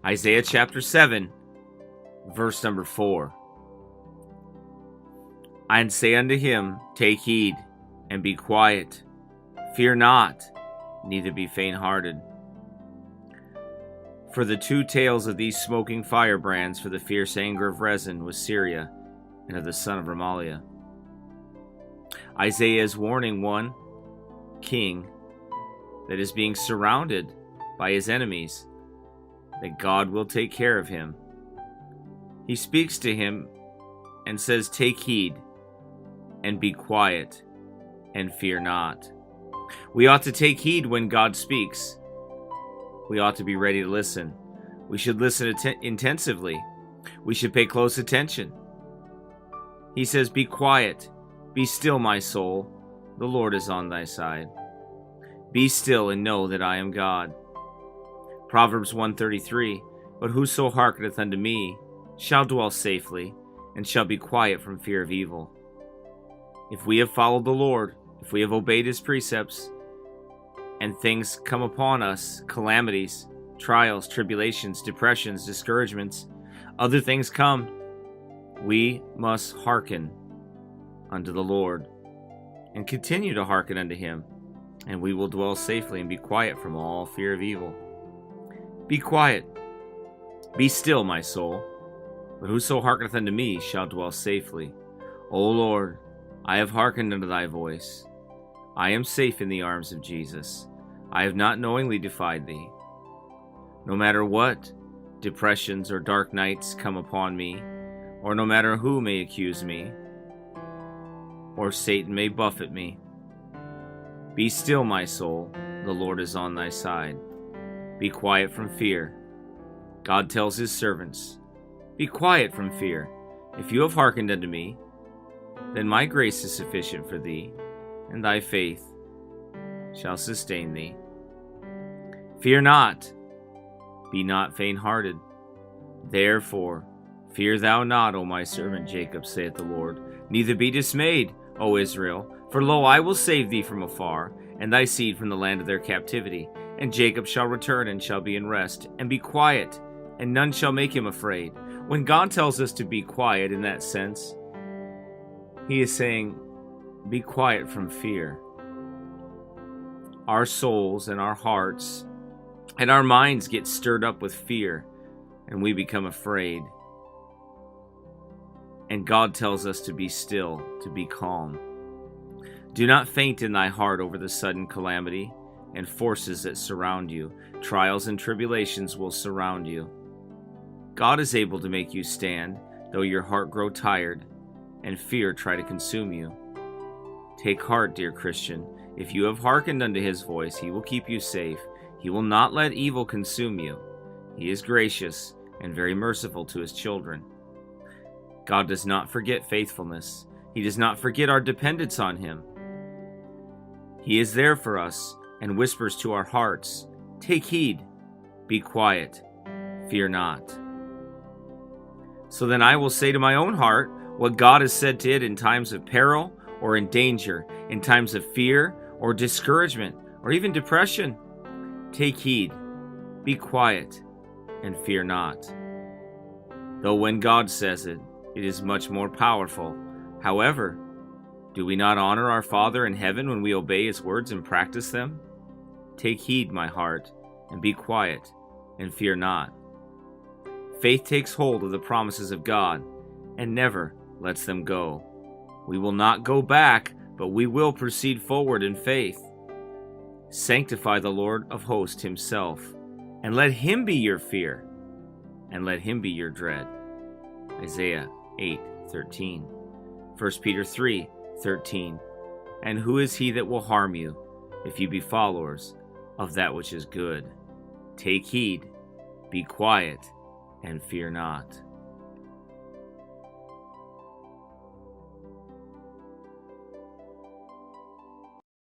Isaiah chapter 7, verse number 4. And say unto him, Take heed, and be quiet. Fear not, neither be faint-hearted. For the two tails of these smoking firebrands, for the fierce anger of Rezin was Syria, and of the son of Remaliah. Isaiah is warning one king that is being surrounded by his enemies, that God will take care of him. He speaks to him and says, Take heed, and be quiet, and fear not. We ought to take heed when God speaks. We ought to be ready to listen. We should listen intensively. We should pay close attention. He says, Be quiet, be still, my soul. The Lord is on thy side. Be still and know that I am God. Proverbs 1:33, But whoso hearkeneth unto me shall dwell safely, and shall be quiet from fear of evil. If we have followed the Lord, if we have obeyed his precepts, and things come upon us, calamities, trials, tribulations, depressions, discouragements, other things come, we must hearken unto the Lord, and continue to hearken unto him, and we will dwell safely and be quiet from all fear of evil. Be quiet, be still, my soul. But whoso hearkeneth unto me shall dwell safely. O Lord, I have hearkened unto thy voice. I am safe in the arms of Jesus. I have not knowingly defied thee. No matter what depressions or dark nights come upon me, or no matter who may accuse me, or Satan may buffet me, be still, my soul. The Lord is on thy side. Be quiet from fear. God tells his servants, Be quiet from fear. If you have hearkened unto me, then my grace is sufficient for thee, and thy faith shall sustain thee. Fear not, be not faint-hearted. Therefore, fear thou not, O my servant Jacob, saith the Lord. Neither be dismayed, O Israel, for lo, I will save thee from afar, and thy seed from the land of their captivity. And Jacob shall return and shall be in rest, and be quiet, and none shall make him afraid. When God tells us to be quiet in that sense, he is saying, be quiet from fear. Our souls and our hearts and our minds get stirred up with fear, and we become afraid. And God tells us to be still, to be calm. Do not faint in thy heart over the sudden calamity and forces that surround you. Trials and tribulations will surround you. God is able to make you stand, though your heart grow tired and fear try to consume you. Take heart, dear Christian. If you have hearkened unto his voice, he will keep you safe. He will not let evil consume you. He is gracious and very merciful to his children. God does not forget faithfulness. He does not forget our dependence on him. He is there for us and whispers to our hearts, Take heed, be quiet, fear not. So then I will say to my own heart what God has said to it in times of peril or in danger, in times of fear or discouragement or even depression. Take heed, be quiet, and fear not. Though when God says it, it is much more powerful. However, do we not honor our Father in heaven when we obey his words and practice them? Take heed, my heart, and be quiet, and fear not. Faith takes hold of the promises of God and never lets them go. We will not go back, but we will proceed forward in faith. Sanctify the Lord of hosts himself, and let him be your fear, and let him be your dread. Isaiah 8:13. 1 Peter 3:13. And who is he that will harm you, if you be followers of that which is good? Take heed, be quiet, and fear not.